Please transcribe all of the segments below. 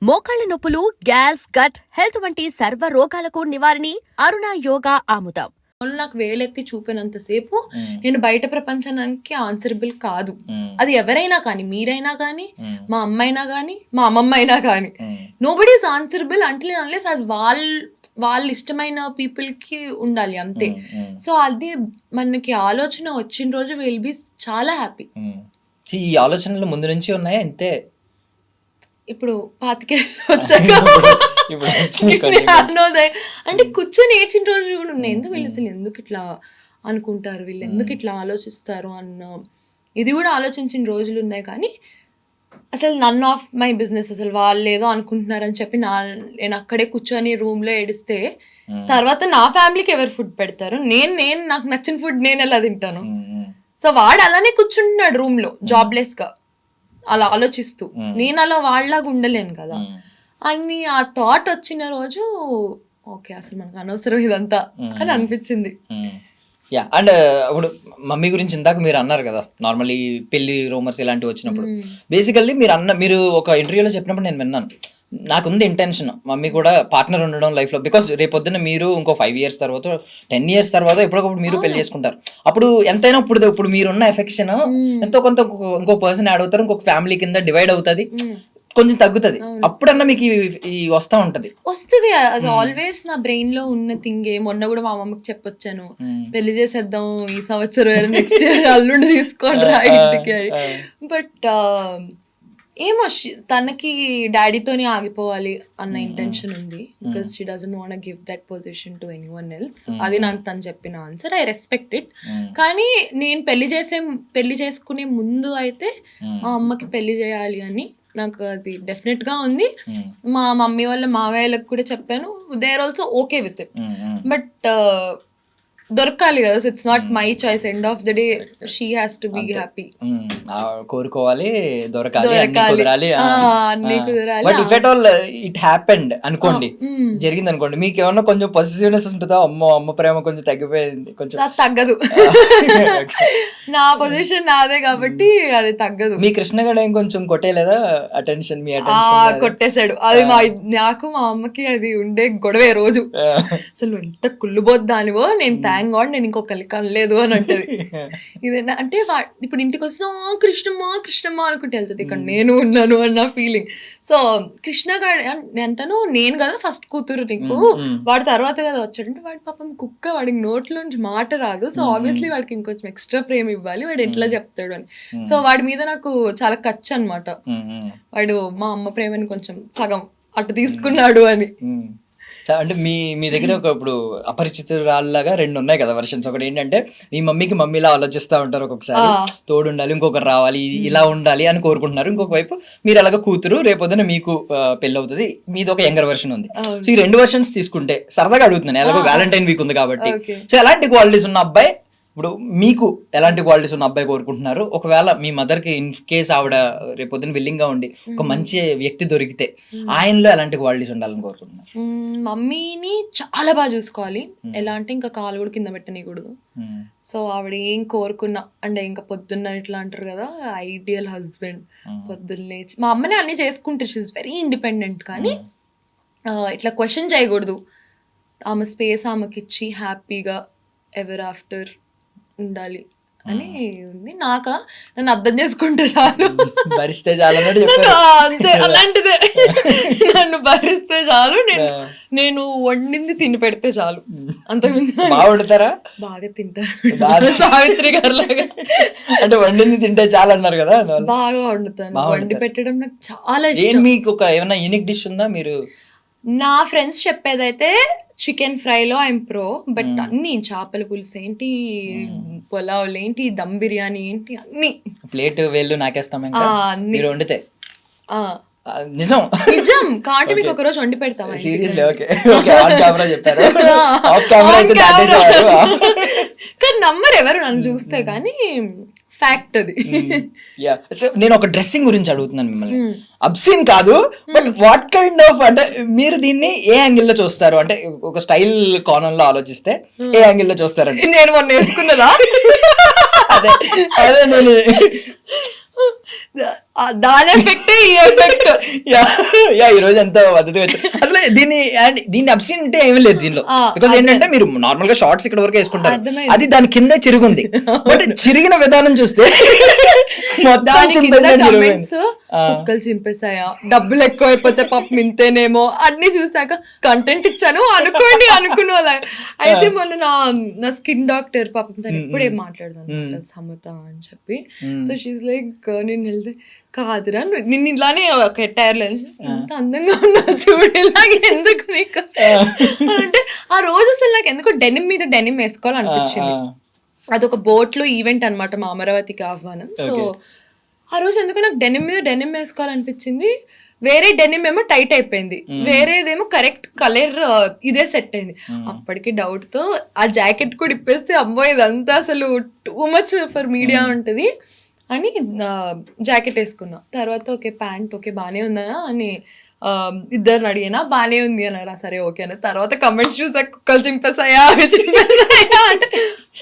మోకాళ్ల నొప్పులు, gas, gut health వంటి సర్వ రోగాలకు నివారణి అరుణ యోగా ఆముదం. నాకు వేలెత్తి చూపినంతసేపు నేను బయట ప్రపంచానికి ఆన్సరబుల్ కాదు. అది ఎవరైనా కానీ, మీరైనా కానీ, మా అమ్మైనా కానీ, మా అమ్మమ్మ అయినా కానీ, నోబడీ ఈస్ ఆన్సరబుల్ అంటే అన్లెస్ అది వాళ్ళ ఇష్టమైన పీపుల్ కి ఉండాలి అంతే. సో అది మనకి ఆలోచన వచ్చిన రోజు విల్ బి చాలా హ్యాపీ. ఈ ఆలోచనలు ముందు నుంచి ఉన్నాయా? అంతే ఇప్పుడు 25 వచ్చాక అంటే కూర్చొని ఏడ్చిన రోజులు కూడా ఉన్నాయి. ఎందుకు వీళ్ళు అసలు ఎందుకు ఇట్లా అనుకుంటారు, వీళ్ళు ఎందుకు ఇట్లా ఆలోచిస్తారు అన్న ఇది కూడా ఆలోచించిన రోజులు ఉన్నాయి. కానీ అసలు నన్ ఆఫ్ మై బిజినెస్, అసలు వాళ్ళు ఏదో అనుకుంటున్నారని చెప్పి నేను అక్కడే కూర్చొని రూమ్ లో ఏడిస్తే తర్వాత నా ఫ్యామిలీకి ఎవరు ఫుడ్ పెడతారు? నేను నాకు నచ్చిన ఫుడ్ నేను ఎలా తింటాను? సో వాడు అలానే కూర్చుంటున్నాడు రూమ్ లో జాబ్లెస్ గా అలా ఆలోచిస్తూ. నేను అలా వాళ్ళలాగా ఉండలేను కదా అని ఆ థాట్ వచ్చిన రోజు ఓకే అసలు మనకు అనవసరం ఇదంతా అని అనిపించింది. యా, అండ్ ఇప్పుడు మమ్మీ గురించి ఇందాక మీరు అన్నారు కదా, నార్మల్లీ పెళ్లి రూమర్స్ ఇలాంటివి వచ్చినప్పుడు బేసికల్లీ మీరు ఒక ఇంటర్వ్యూలో చెప్పినప్పుడు నేను విన్నాను, నాకుంది ఇంటెన్షన్ మమ్మీ కూడా పార్ట్నర్ ఉండడం లైఫ్ లో. బికాస్ రేపొద్దున మీరు ఇంకో 5 years తర్వాత 10 years తర్వాత ఎప్పటికప్పుడు మీరు పెళ్లి చేసుకుంటారు. అప్పుడు ఎంతైనా ఇప్పుడు మీరున్న ఎఫెక్షన్ ఎంతో కొంత ఇంకో పర్సన్ యాడ్ అవుతారు, ఇంకొక ఫ్యామిలీ కింద డివైడ్ అవుతుంది, కొంచెం తగ్గుతుంది. అప్పుడన్నా మీకు ఈ వస్తా ఉంటది. వస్తుంది అది ఆల్వేస్ నా బ్రెయిన్ లో ఉన్న థింగే. మొన్న కూడా మా అమ్మకి చెప్పొచ్చాను, పెళ్లి చేసేద్దాం ఈ సంవత్సరం, నెక్స్ట్ ఇయర్ అల్లుండి తీసుకోండి రా ఇంటికి. బట్ ఏమో తనకి డాడీతోనే ఆగిపోవాలి అన్న ఇంటెన్షన్ ఉంది. Because she doesn't want give that position to anyone else. అది నాకు తను చెప్పిన ఆన్సర్, ఐ రెస్పెక్ట్ ఇట్. కానీ నేను పెళ్లి చేసుకునే ముందు అయితే మా అమ్మకి పెళ్లి చేయాలి అని నాకు అది డెఫినెట్ గా ఉంది. మా మమ్మీ వాళ్ళ మావయ్యలకు కూడా చెప్పాను, they are also okay with it. But దొరకాలి కదా, so it's not my choice. End of the day she has to be happy. కోరుకోవాలి, దొరకాలి, అన్ని కుదరాలి. But if at all it happened అనుకోండి, జరిగింది అనుకోండి, మీకు ఏమన్నా కొంచెం పొసెసివ్నెస్ ఉంటుందా? అమ్మ ప్రేమ కొంచెం తగ్గిపోయింది, కొంచెం తగ్గదు. నా పొజిషన్ నాదే కాబట్టి అది తగ్గదు. మీ కృష్ణ గడ కొంచెం కొట్టేలేదా అటెన్షన్? మీ అటెన్షన్ కొట్టేశాడు. అది నాకు మా అమ్మకి అది ఉండే గొడవే రోజు. అసలు ఎంత కుళ్ళుబోద్దానివో, నేను థ్యాంక్ గాడ్ నేను ఇంకొకరి కనలేదు అని అంటది. ఇదేనా అంటే ఇప్పుడు ఇంటికి వస్తే కృష్ణమ్మ అనుకుంటే వెళ్తుంది, ఇక్కడ నేను ఉన్నాను అన్న ఫీలింగ్. సో కృష్ణ గారు అంటాను, నేను కదా ఫస్ట్ కూతురు నీకు, వాడి తర్వాత కదా వచ్చాడంటే, వాడి పాపం కుక్క, వాడికి నోట్లోంచి మాట రాదు. సో ఆబ్వియస్లీ వాడికి ఇంకొంచెం ఎక్స్ట్రా ప్రేమ ఇవ్వాలి, వాడు ఎట్లా చెప్తాడు అని. సో వాడి మీద నాకు చాలా ఖర్చు అనమాట. వాడు మా అమ్మ ప్రేమని కొంచెం సగం అటు తీసుకున్నాడు అని. అంటే మీ దగ్గర ఇప్పుడు అపరిచితురాల్లాగా 2 ఉన్నాయి కదా వర్షన్స్. ఒకటి ఏంటంటే మీ మమ్మీలా ఆలోచిస్తూ ఉంటారు, ఒక్కొక్కసారి తోడు ఉండాలి, ఇంకొకరు రావాలి, ఇలా ఉండాలి అని కోరుకుంటున్నారు. ఇంకొక వైపు మీరు అలాగా కూతురు, రేపొద్దున మీకు పెళ్లి అవుతుంది, మీది ఒక యంగర్ వర్షన్ ఉంది. సో ఈ 2 వర్షన్స్ తీసుకుంటే సరదాగా అడుగుతున్నాను, ఎలాగో వ్యాలంటైన్ వీక్ ఉంది కాబట్టి. సో ఎలాంటి క్వాలిటీస్ ఉన్న అబ్బాయి, ఇప్పుడు మీకు ఎలాంటి క్వాలిటీస్ ఉన్న అబ్బాయి కోరుకుంటున్నారు? ఒకవేళ మీ మదర్ కి ఇన్ కేస్ ఆవిడ రేపొద్దున విల్లింగ్ గా ఉండి ఒక మంచి వ్యక్తి దొరికితే ఆయనలో ఎలాంటి క్వాలిటీస్ ఉండాలని కోరుకుంటున్నారు? మమ్మీని చాలా బాగా చూసుకోవాలి. ఎలా అంటే ఇంకా కాలు కూడా కింద పెట్టనీయకూడదు. సో ఆవిడ ఏం కోరుకున్నా అంటే ఇంకా పొద్దున్న ఇట్లా అంటారు కదా, ఐడియల్ హస్బెండ్. పొద్దున్నే మా అమ్మనే అన్ని చేసుకుంటారు, షీ ఇస్ వెరీ ఇండిపెండెంట్. కానీ ఇట్లా క్వశ్చన్ చేయకూడదు. ఆమె స్పేస్ ఆమెకి ఇచ్చి హ్యాపీగా ఎవర్ ఆఫ్టర్ ఉండాలి అని ఉంది. నన్ను అర్థం చేసుకుంటే చాలు, భరిస్తే చాలు అంతే. అలాంటిదే, నన్ను భరిస్తే చాలు, నేను వండింది తిని పెడితే చాలు, అంతకుమించి. బాగా తింటారు, సావిత్రి గారు లాగా. అంటే వండింది తింటే చాలు అన్నారు కదా, బాగా వండుతాను. వండి పెట్టడం నాకు చాలా ఇష్టం. మీకు ఒక ఏమైనా యూనిక్ డిష్ ఉందా? మీరు నా ఫ్రెండ్స్ చెప్పేదైతే చికెన్ ఫ్రైలో ఐఎమ్ ప్రో. బట్ అన్ని చేపల పులుసు ఏంటి, పులావులు ఏంటి, దమ్ బిర్యానీ ఏంటి, అన్ని ప్లేట్ వేళ్ళు నాకేస్తాం మీరు వండితే. నిజం కాబట్టి మీకు ఒక రోజు వండి పెడతాం. సీరియస్లీ? ఓకే ఆన్ కెమెరా చెప్పారు, కానీ నమ్మరు ఎవరు నన్ను చూస్తే, కానీ ఫ్యాక్ట్ అది. నేను ఒక డ్రెస్సింగ్ గురించి అడుగుతున్నాను మిమ్మల్ని, అబ్సీన్ కాదు, బట్ వాట్ కైండ్ ఆఫ్, అంటే మీరు దీన్ని ఏ యాంగిల్ లో చూస్తారు? అంటే ఒక స్టైల్ కోణంలో ఆలోచిస్తే ఏ యాంగిల్ లో చూస్తారండి? నేను మొన్న నేర్చుకున్నదా? అదే నేను దాని ఎఫెక్ట్ ఈ ఎఫెక్ట్. ఈ రోజు ఎంత పద్ధతిగా వచ్చారు. అసలు దీన్ని అబ్సిన్ అంటే ఏమీ లేదు దీనిలో. బికాస్ ఏంటంటే మీరు నార్మల్ గా షార్ట్స్ ఇక్కడ వరకు వేసుకుంటారు, అది దాని కింద చిరుగుంది. బట్ చిరిగిన విధానం చూస్తే కుక్కలు చింపేశాయా, డబ్బులు ఎక్కువ అయిపోతే పాపం ఇంతేనేమో అన్ని చూసాక కంటెంట్ ఇచ్చాను అనుకోండి అనుకున్నా. అయితే మొన్న నా స్కిన్ డాక్టర్ పాపం తను ఎప్పుడే మాట్లాడదాను సమత అని చెప్పి. సో షీస్ లైక్ నేను వెళ్తే కాదురా నిన్ను ఇలానే కెట్టారు ఎంత అందంగా ఉన్నావు చూడు ఇలాగే ఎందుకు నీకు అంటే ఆ రోజు అసలు నాకు ఎందుకో డెనిమ్ మీద డెనిమ్ వేసుకోవాలనిపించింది. అదొక బోట్ లో ఈవెంట్ అనమాట, మా అమరావతికి ఆహ్వానం. సో ఆ రోజు ఎందుకు నాకు డెనిమ్ మీద డెనిమ్ వేసుకోవాలనిపించింది. వేరే డెనిమ్ ఏమో టైట్ అయిపోయింది, వేరేదేమో కరెక్ట్ కలర్ ఇదే సెట్ అయింది. అప్పటికి డౌట్ తో ఆ జాకెట్ కూడా ఇప్పేస్తే అమ్మో ఇదంతా అసలు టూ మచ్ ఫర్ మీడియా ఉంటది అని జాకెట్ వేసుకున్నా. తర్వాత ఓకే ప్యాంట్ ఓకే బానే ఉందా అని ఇద్దరిని అడిగినా బానే ఉంది అన్నారా. సరే ఓకే అన్న. తర్వాత కమెంట్స్ చూసా కుక్కలు చింపేసాయా అవి చింపేసాయా అంటే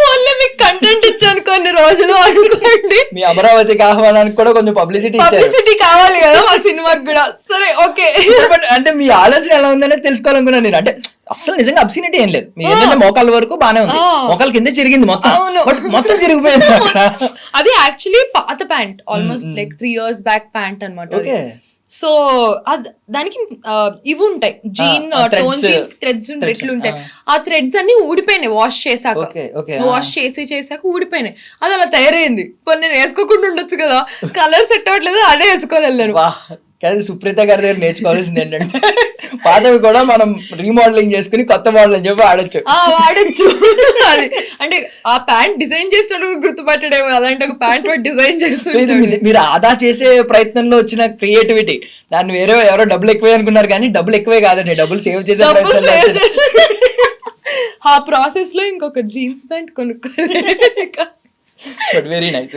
ఓన్లీ మీకు కంటెంట్ ఇచ్చాను కొన్ని రోజులు అనుకోండి. మీ అమరావతికి ఆహ్వానానికి కూడా కొంచెం పబ్లిసిటీ కావాలి కదా మా సినిమాకి కూడా. సరే ఓకే. బట్ అంటే మీ ఆలోచన ఎలా ఉందనే తెలుసుకోవాలనుకున్నాను నేను. అంటే అసలు నిజంగా అబ్సినిటీ ఏం లేదు, మీ ఏంటంటే మోకాల వరకు బానే ఉంది, మోకాల కింద చిరిగింది మొత్తం చిరిగిపోయింది. అది యాక్చువల్లీ పాత pant, almost like 3 years back pant అనమాట. సో దానికి ఇవి ఉంటాయి జీన్ టోన్ జీన్ థ్రెడ్స్ ఎట్లుంటాయి, ఆ థ్రెడ్స్ అన్ని ఊడిపోయినాయి వాష్ చేసాక ఊడిపోయినాయి. అది అలా తయారైంది. కొన్ని నేను వేసుకోకుండా ఉండొచ్చు కదా, కలర్ సెట్ అవ్వట్లేదు అదే వేసుకొని వెళ్ళాను. కానీ సుప్రీత గారి దగ్గర నేర్చుకోవాల్సింది ఏంటంటే పాతవి కూడా మనం రీమోడలింగ్ చేసుకుని కొత్త మోడల్ అని చెప్పి వాడచ్చు. అది అంటే ఆ ప్యాంట్ డిజైన్ చేస్తాడు గుర్తుపట్టడేమో, అలాంటి ఒక ప్యాంట్ డిజైన్ చేస్తాడు. మీరు ఆదా చేసే ప్రయత్నంలో వచ్చిన క్రియేటివిటీ, దాన్ని ఎవరో డబ్బులు ఎక్కువే అనుకున్నారు, కానీ డబ్బులు ఎక్కువే కాదండి, డబ్బులు సేవ్ చేసే ఆ ప్రాసెస్ లో ఇంకొక జీన్స్ ప్యాంట్ కొనుక్కోవాలి. But very nice.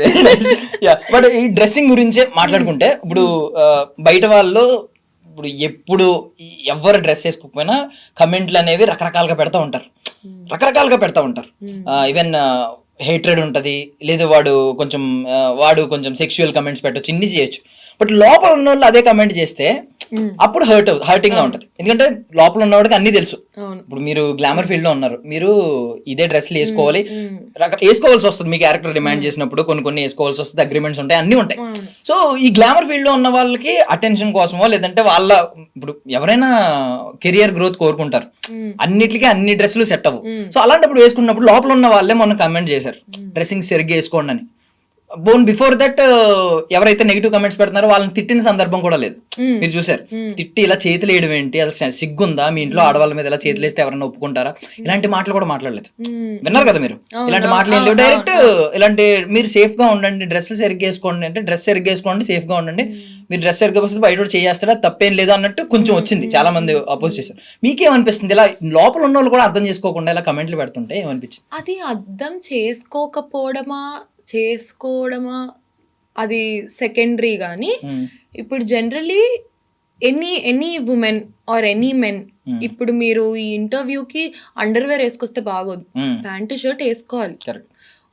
బట్ ఈ డ్రెస్సింగ్ గురించే మాట్లాడుకుంటే ఇప్పుడు బయట వాళ్ళు ఎప్పుడు ఎవరు డ్రెస్ వేసుకోకపోయినా కమెంట్లు అనేవి రకరకాలుగా పెడతా ఉంటారు. ఈవెన్ హేట్రెడ్ ఉంటది, లేదు వాడు కొంచెం సెక్షువల్ కమెంట్స్ పెట్టచ్చు, ఇన్ని చేయొచ్చు. బట్ లోపల ఉన్న వాళ్ళు అదే కమెంట్ చేస్తే అప్పుడు హర్టింగ్ గా ఉంటది. ఎందుకంటే లోపల ఉన్నవాడికి అన్ని తెలుసు. ఇప్పుడు మీరు గ్లామర్ ఫీల్డ్ లో ఉన్నారు, మీరు ఇదే డ్రెస్లు వేసుకోవాల్సి వస్తుంది, మీ క్యారెక్టర్ డిమాండ్ చేసినప్పుడు కొన్ని వేసుకోవాల్సి వస్తుంది, అగ్రిమెంట్స్ ఉంటాయి, అన్ని ఉంటాయి. సో ఈ గ్లామర్ ఫీల్డ్ లో ఉన్న వాళ్ళకి అటెన్షన్ కోసమో లేదంటే ఇప్పుడు ఎవరైనా కెరియర్ గ్రోత్ కోరుకుంటారు, అన్నిటికీ అన్ని డ్రెస్సులు సెట్ అవ్వు. సో అలాంటప్పుడు వేసుకున్నప్పుడు లోపల ఉన్న వాళ్ళే మొన్న కమెంట్ చేశారు డ్రెస్సింగ్ సరిగ్గా వేసుకోండి అని. బిఫోర్ దట్ ఎవరైతే నెగిటివ్ కమెంట్స్ పెడుతున్నారో వాళ్ళని తిట్టిన సందర్భం కూడా లేదు. మీరు చూసారు, తిట్టి ఇలా చేతులు వేయడం ఏంటి, అసలు సిగ్గుందా, మీ ఇంట్లో ఆడవాళ్ళ మీద ఇలా చేతులు వేస్తే ఎవరైనా ఒప్పుకుంటారా, ఇలాంటి మాటలు కూడా మాట్లాడలేదు. విన్నారు కదా మీరు, ఇలాంటి మాటలు ఏం లేవు. డైరెక్ట్ ఇలాంటి మీరు సేఫ్ గా ఉండండి, డ్రెస్ సరిగ్గా వేసుకోండి అంటే డ్రెస్ సరిగ్గా వేసుకోండి, సేఫ్ గా ఉండండి, మీరు డ్రెస్ సరిగ్గా వస్తుంది బయట కూడా చేస్తారా తప్పేం లేదు అన్నట్టు కొంచెం వచ్చింది. చాలా మంది అపోజ్ చేశారు. మీకేమనిపిస్తుంది ఇలా లోపల ఉన్న వాళ్ళు కూడా అర్థం చేసుకోకుండా ఇలా కమెంట్లు పెడుతుంటే ఏమనిపించింది? అది అర్థం చేసుకోవడమా అది సెకండరీ. కానీ ఇప్పుడు generally any women or any men, ఇప్పుడు మీరు ఈ ఇంటర్వ్యూకి అండర్వేర్ వేసుకొస్తే బాగోదు, ప్యాంటు షర్ట్ వేసుకోవాలి.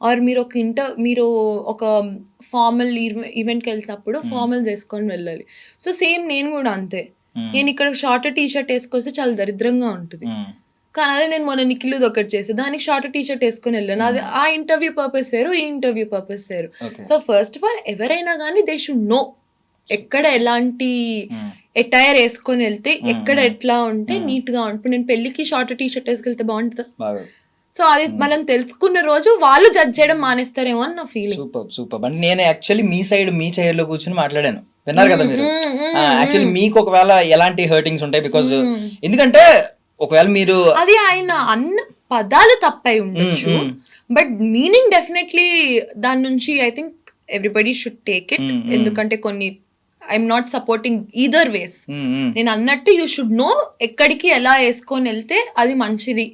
ఆర్ మీరు ఒక ఫార్మల్ ఈవెంట్కి వెళ్తున్నప్పుడు ఫార్మల్స్ వేసుకొని వెళ్ళాలి. సో సేమ్ నేను కూడా అంతే. నేను ఇక్కడ షార్ట్ టీ షర్ట్ వేసుకొస్తే చాలా దరిద్రంగా ఉంటుంది. కానీ అదే నేను మొన్న నిఖిల్ది ఒకటి చేసి దానికి షార్ట్ టీ షర్ట్ వేసుకొని వెళ్ళాను. అది ఆ ఇంటర్వ్యూ పర్పస్ వేరు, ఈ ఇంటర్వ్యూ పర్పస్ వేరు. సో ఫస్ట్ ఆఫ్ ఆల్ ఎవరైనా కానీ దే షుడ్ నో ఎక్కడ ఎలాంటి ఎటైర్ వేసుకొని వెళ్తే ఎక్కడ ఎట్లా ఉంటే నీట్ గా ఉంటుంది. నేను పెళ్లికి షార్ట్ టీ షర్ట్ వేసుకెళ్తే బాగుంటుందా? సో అది మనం తెలుసుకున్న రోజు వాళ్ళు జడ్జ్ చేయడం మానేస్తారేమో అని నా ఫీలింగ్. సూపర్. అంటే నేను యాక్చువల్లీ మీ చైర్ లో కూర్చొని మాట్లాడాను, విన్నారు కదా మీరు. యాక్చువల్లీ మీకు ఒకవేళ ఎలాంటి హర్టింగ్స్ ఉంటాయి, బికాజ్ ఎందుకంటే ఒకవేళ మీరు అది ఆయన అన్న పదాలు తప్పై ఉండొచ్చు, బట్ మీనింగ్ డెఫినెట్లీ దాని నుంచి I think everybody should take it. ఎందుకంటే కొన్ని ఐఎమ్ నాట్ సపోర్టింగ్ ఈదర్ వేస్. నేను అన్నట్టు యూ షుడ్ నో ఎక్కడికి ఎలా వేసుకొని వెళ్తే అది మంచిది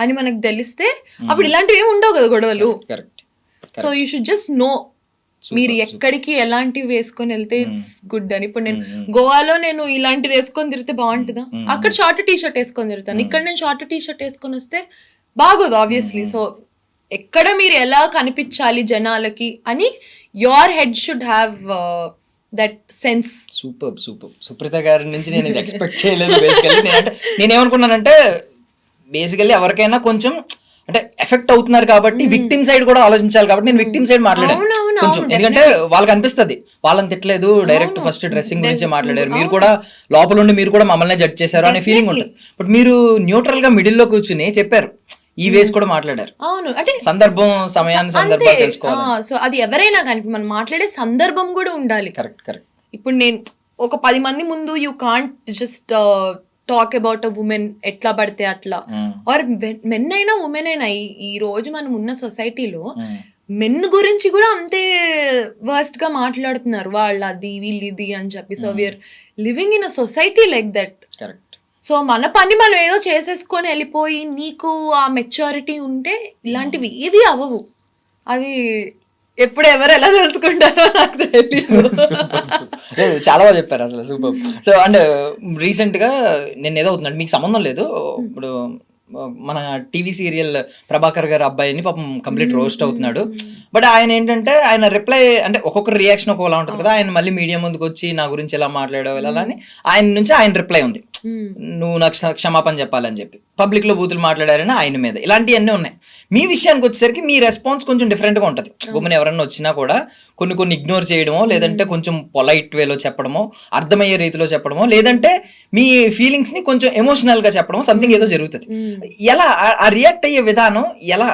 అని మనకు తెలిస్తే అప్పుడు ఇలాంటివి ఏమి ఉండవు కదా గొడవలు. So you should just know మీరు ఎక్కడికి ఎలాంటివి వేసుకొని వెళ్తే ఇట్స్ గుడ్ అని. ఇప్పుడు నేను గోవాలో నేను ఇలాంటిది వేసుకొని తిరిగితే బాగుంటుందా? అక్కడ షార్ట్ టీ షర్ట్ వేసుకొని తిరుగుతాను, ఇక్కడ నేను షార్ట్ టీ షర్ట్ వేసుకొని వస్తే బాగోదు ఆబ్వియస్లీ. సో ఎక్కడ మీరు ఎలా కనిపించాలి జనాలకి అని your head should have that sense. Super super. Supreetha garu నుంచి నేను ఇది ఎక్స్పెక్ట్ చేయలేదు బేసికల్లీ. నేనేమనుకున్నానంటే బేసికల్లీ ఎవరికైనా కొంచెం అంటే ఎఫెక్ట్ అవుతున్నారు కాబట్టి విక్టిమ్ సైడ్ కూడా ఆలోచించాలి కాబట్టి నేను విక్టిమ్ సైడ్ మాట్లాడాను కొంచెం. ఎందుకంటే వాళ్ళకి అనిపిస్తుంది వాళ్ళని తిట్టలేదు, డైరెక్ట్ ఫస్ట్ డ్రెస్సింగ్ గురించి మాట్లాడారు, మీరు కూడా లోపల ఉండి మీరు కూడా మమ్మల్ని జడ్జ్ చేశారు అనే ఫీలింగ్ ఉంటుంది. బట్ మీరు న్యూట్రల్ గా మిడిల్ లో కూర్చుని చెప్పారు, ఈ వేస్ కూడా మాట్లాడారు. అవును, అంటే సందర్భం సందర్భాలు తెలుసుకోవాలి. సో అది ఎవరైనా కానీ మనం మాట్లాడే సందర్భం కూడా ఉండాలి. Correct correct. ఇప్పుడు నేను ఒక 10 మంది ముందు you can't just talk about a women ఎట్లా పడితే అట్లా, ఆర్ మెన్ అయినా ఉమెన్ అయినా ఈ రోజు మనం ఉన్న సొసైటీలో మెన్ గురించి కూడా అంతే వర్స్ట్ గా మాట్లాడుతున్నారు, వాళ్ళ అది వీళ్ళు ఇది అని చెప్పి. So we are living in a society like that. Correct. So మన పని మనం ఏదో చేసేసుకొని వెళ్ళిపోయి నీకు ఆ మెచ్యూరిటీ ఉంటే ఇలాంటివి ఏవి అవ్వవు. అది ఎప్పుడు ఎవరు ఎలా తెలుసుకుంటారో నాకు తెలియదు. చాలా బాగా చెప్పారు అసలు, సూపర్. సో అండ్ రీసెంట్ గా నేను ఏదో అవుతున్నాడు, మీకు సంబంధం లేదు, ఇప్పుడు మన టీవీ సీరియల్ ప్రభాకర్ గారు అబ్బాయిని పాపం కంప్లీట్ రోస్ట్ అవుతున్నాడు. బట్ ఆయన ఏంటంటే ఆయన రిప్లై అంటే ఒక్కొక్కరు రియాక్షన్ ఒక్కోలా ఉంటుంది కదా. ఆయన మళ్ళీ మీడియా ముందుకు వచ్చి నా గురించి ఎలా మాట్లాడావు ఇలా అని ఆయన నుంచి ఆయన రిప్లై ఉంది, నువ్వు నాకు క్షమాపణ చెప్పాలని చెప్పి పబ్లిక్ లో బూతులు మాట్లాడారని ఆయన మీద. ఇలాంటివన్నీ ఉన్నాయి. మీ విషయానికి వచ్చేసరికి మీ రెస్పాన్స్ కొంచెం డిఫరెంట్ గా ఉంటుంది. ఉమెన్ ఎవరన్నా వచ్చినా కూడా కొన్ని ఇగ్నోర్ చేయడమో, లేదంటే కొంచెం పొలైట్ వేలో చెప్పడమో, అర్థమయ్యే రీతిలో చెప్పడమో, లేదంటే మీ ఫీలింగ్స్ ని కొంచెం ఎమోషనల్ గా చెప్పడమో, సంథింగ్ ఏదో జరుగుతుంది. ఎలా ఆ రియాక్ట్ అయ్యే విధానం ఎలా